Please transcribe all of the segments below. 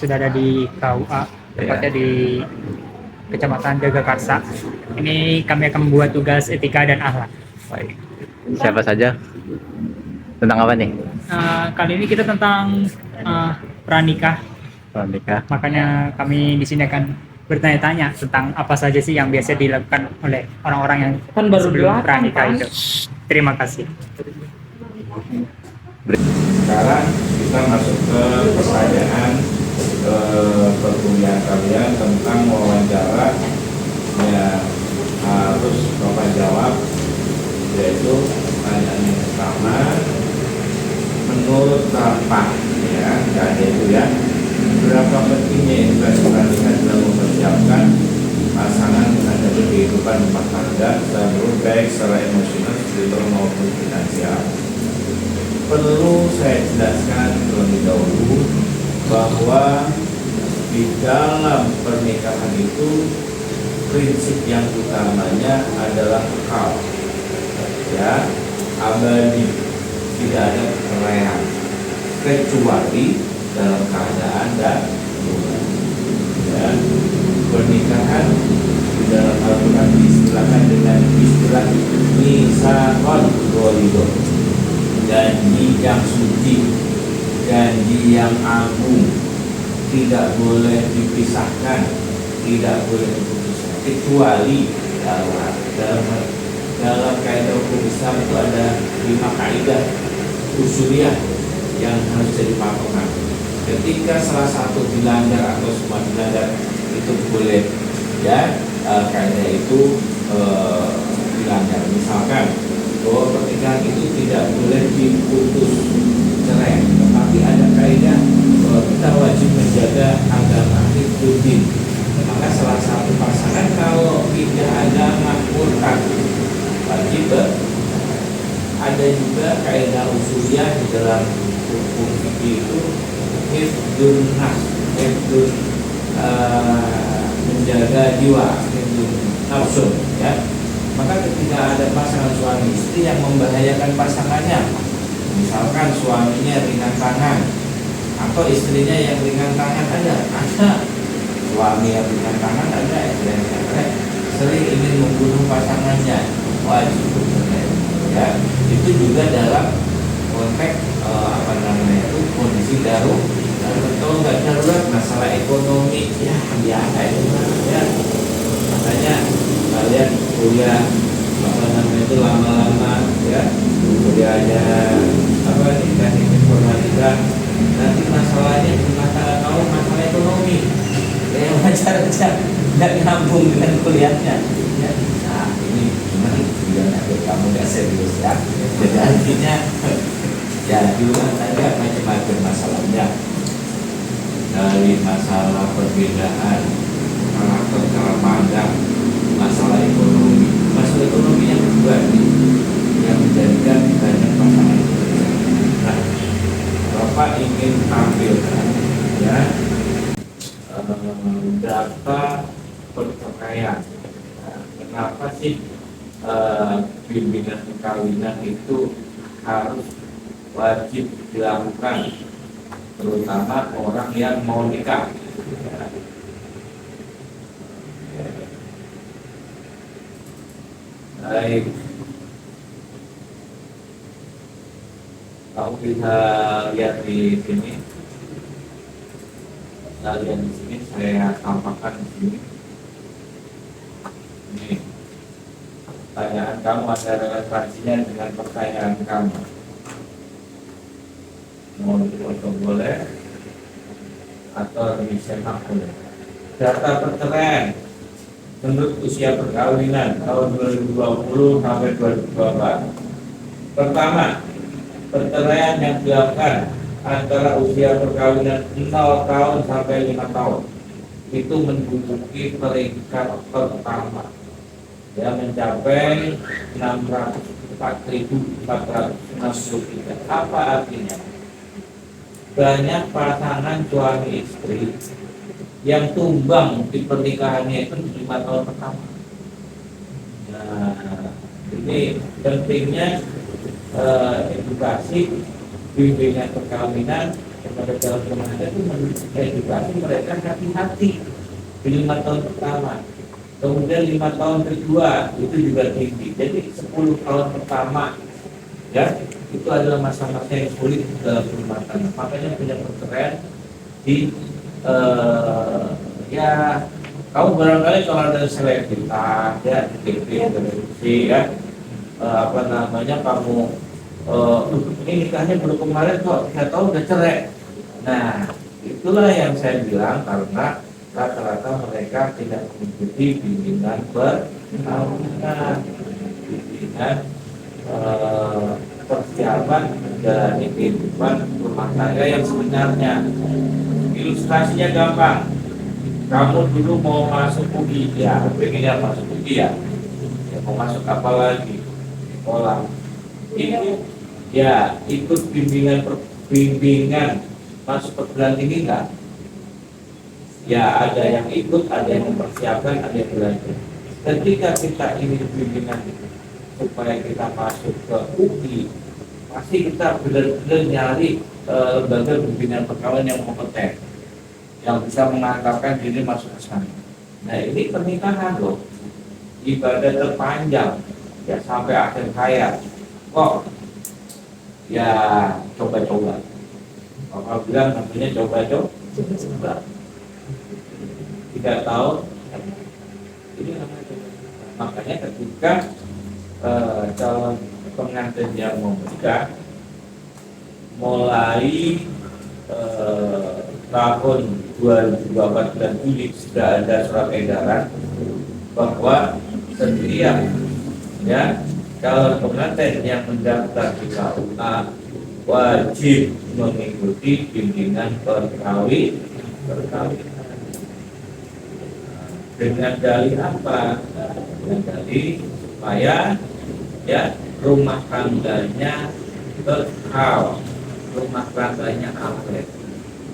sudah ada di KUA, tepatnya di Kecamatan Jagakarsa. Ini kami akan membuat tugas etika dan akhlak. Baik. Siapa saja? Tentang apa nih? Kali ini kita tentang pranikah. Pranikah. Makanya kami di sini akan bertanya-tanya tentang apa saja sih yang biasa dilakukan oleh orang-orang yang Kan baru sebelum 8, pranikah kan? itu. Terima kasih. Sekarang kita masuk ke pertanyaan perkuliahan kalian tentang wawancara yang harus Bapak jawab, yaitu pertanyaan yang pertama, menurut Bapak ya, itu ya, berapa pentingnya edukasi pernikahan dalam mempersiapkan pasangan menghadapi kehidupan rumah tangga dan baik secara emosional, spiritual maupun finansial. Perlu saya jelaskan terlebih dahulu bahwa di dalam pernikahan itu prinsip yang utamanya adalah kekal, ya, abadi, tidak ada perceraian kecuali dalam keadaan darurat. Ya, pernikahan di dalam Al-Quran diistilahkan dengan istilah nisakon ghalidhah, janji yang suci, janji yang agung, tidak boleh dipisahkan, tidak boleh diputuskan kecuali dalam kaidah hukum Islam itu ada 5 kaidah usuliyah yang harus jadi patokan. Ketika salah satu dilanggar atau semua dilanggar, itu boleh ya kaidah itu dilanggar. Misalkan bahwa pernikahan itu tidak boleh diputus cerai, tetapi ada kaidah bahwa kita wajib menjaga agama fiddin. Maka salah satu pasangan kalau pindah agama murtad wajib ada juga kaidah usuliyah di dalam hukum fikih itu hifdzun nafs, hifdzun menjaga jiwa, hifdzun nafsun ya. Maka ketika ada pasangan suami istri yang membahayakan pasangannya, misalkan suaminya ringan tangan atau istrinya yang ringan tangan, ada suami yang ringan tangan, ada istri yang ringan, sering ingin membunuh pasangannya, wajib bercerai ya. Itu juga dalam konteks itu kondisi darurat. Kalau nggak darurat, masalah ekonomi ya biasa itu ya. Makanya kalian kuliah itu lama-lama ya, kuliahnya teknik informatika, nanti masalahnya masalah kamu masalah ekonomi ya, wajar aja, nggak nyambung dengan kuliahnya ya. Nah ini gimana biar kamu nggak serius ya. Jadi artinya ya di rumah tangga macam-macam masalahnya, dari masalah perbedaan karakter cara pandang, masalah ekonomi yang kedua nih yang menjadikan banyak pasangan berbeda. Nah, Bapak ingin tampilkan ya data perceraian. Nah, kenapa sih bimbingan perkawinan itu harus wajib dilakukan, terutama orang yang mau nikah. Baik, kamu bisa lihat di sini. Lihat di sini, saya tampakkan di sini. Ini pertanyaan kamu ada relevansinya dengan pertanyaan kamu. Mau dipoto boleh atau disemak boleh. Data perceraian menurut usia perkawinan tahun 2020 sampai 2024. Pertama, perceraian yang dilakukan antara usia perkawinan 0 tahun sampai 5 tahun itu menduduki peringkat pertama ya, mencapai 604.463. Apa artinya? Banyak pasangan suami istri yang tumbang di pernikahannya itu 5 tahun pertama. Nah, ini pentingnya edukasi bimbingan perkawinan kepada calon pengantin itu mengedukasi mereka hati-hati di 5 tahun pertama. Kemudian 5 tahun kedua itu juga tinggi. Jadi 10 tahun pertama ya itu adalah masa-masa yang sulit dalam rumah tangga. Makanya punya perceraian di ya kamu barangkali kalau ada selebritas ya di TV, televisi ya apa namanya kamu ini nikahnya baru kemarin kok 3 tahun udah cerai. Nah itulah yang saya bilang karena rata-rata mereka tidak mengikuti bimbingan perkawinan, bimbingan persiapan menjalani kehidupan rumah tangga yang sebenarnya. Ilustrasinya gampang. Kamu dulu mau masuk UI ya, pengennya masuk UI ya. Ya mau masuk apa lagi? Sekolah. Ini ya ikut bimbingan masuk perguruan tinggi enggak? Ya ada yang ikut, ada yang mempersiapkan, ada yang belajar. Ketika kita ini bimbingan supaya kita masuk ke UI, pasti kita benar-benar nyari lembaga bimbingan perkawinan yang kompeten, yang bisa mengantarkan diri masuk ke sana. Nah ini pernikahan loh, ibadah terpanjang, ya sampai akhir hayat. Kok ya coba-coba. Bapak bilang namanya coba-coba. 3 tahun ini namanya coba. Makanya ketika calon pengantin yang mau menikah mulai tahun 2014 Juli sudah ada surat edaran bahwa setiap ya calon pengantin yang mendaftar di KUA wajib mengikuti bimbingan perkawinan. Dengan dalih apa? Dengan dalih supaya ya rumah tangganya kekal, rumah tangganya awet.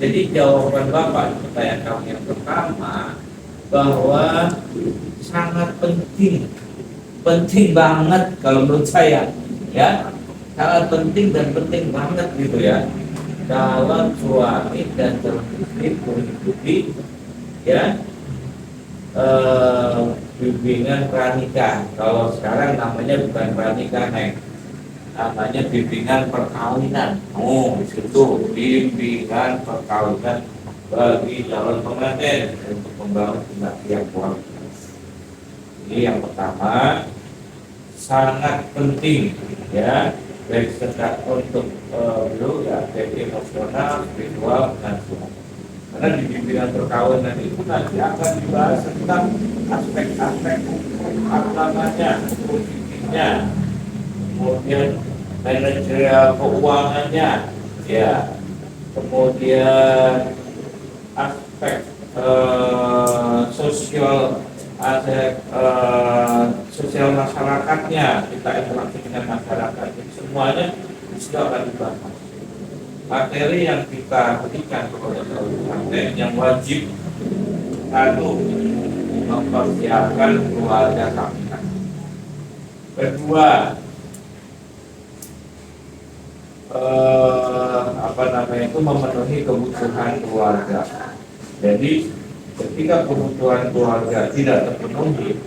Jadi jawaban Bapak pertanyaan kamu yang pertama bahwa sangat penting banget kalau menurut saya ya, sangat penting dan penting banget gitu ya. Calon suami dan calon istri mengikuti ya bimbingan pranikah. Kalau sekarang namanya bukan pranikah, namanya bimbingan perkawinan. Oh, di situ bimbingan perkawinan bagi calon pengantin untuk membangun kebaktian keluarga. Ini yang pertama, sangat penting ya, baik secara untuk beliau ya, baik emosional, spiritual, dan semua. Karena di bimbingan perkawinan itu nanti akan dibahas tentang aspek-aspek agamanya, politiknya, kemudian manajerial keuangannya, ya, kemudian aspek sosial, aspek sosial masyarakatnya, kita interaksi dengan masyarakat, semuanya sudah akan dibahas. Materi yang kita berikan kepada calon pengantin yang wajib satu mempersiapkan keluarga kami. Kedua, memenuhi kebutuhan keluarga. Jadi ketika kebutuhan keluarga tidak terpenuhi,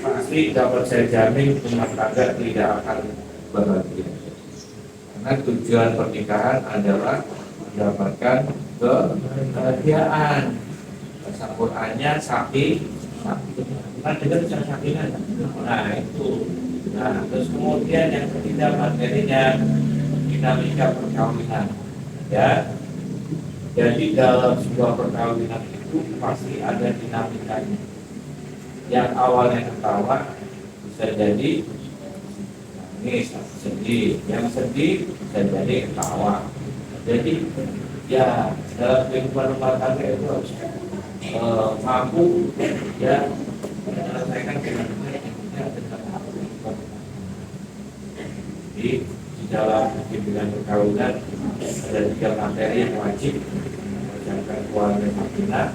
pasti dapat saya jamin rumah tangga tidak akan bahagia. Karena tujuan pernikahan adalah mendapatkan kebahagiaan. Bahasa Qur'annya sakit. Kan dengar bisa sakinah. Nah itu. Nah terus kemudian yang ketiga materinya dinamika perkawinan. Ya. Jadi dalam sebuah perkawinan itu pasti ada dinamikanya. Yang awalnya ketawa bisa jadi nangis, sedih. Yang sedih bisa jadi ketawa. Jadi ya dalam kehidupan rumah tangga itu harus mampu ya menyelesaikan dengan baik. Jadi di dalam bimbingan perkawinan ada 3 materi yang wajib, menjaga keluarga sakinah,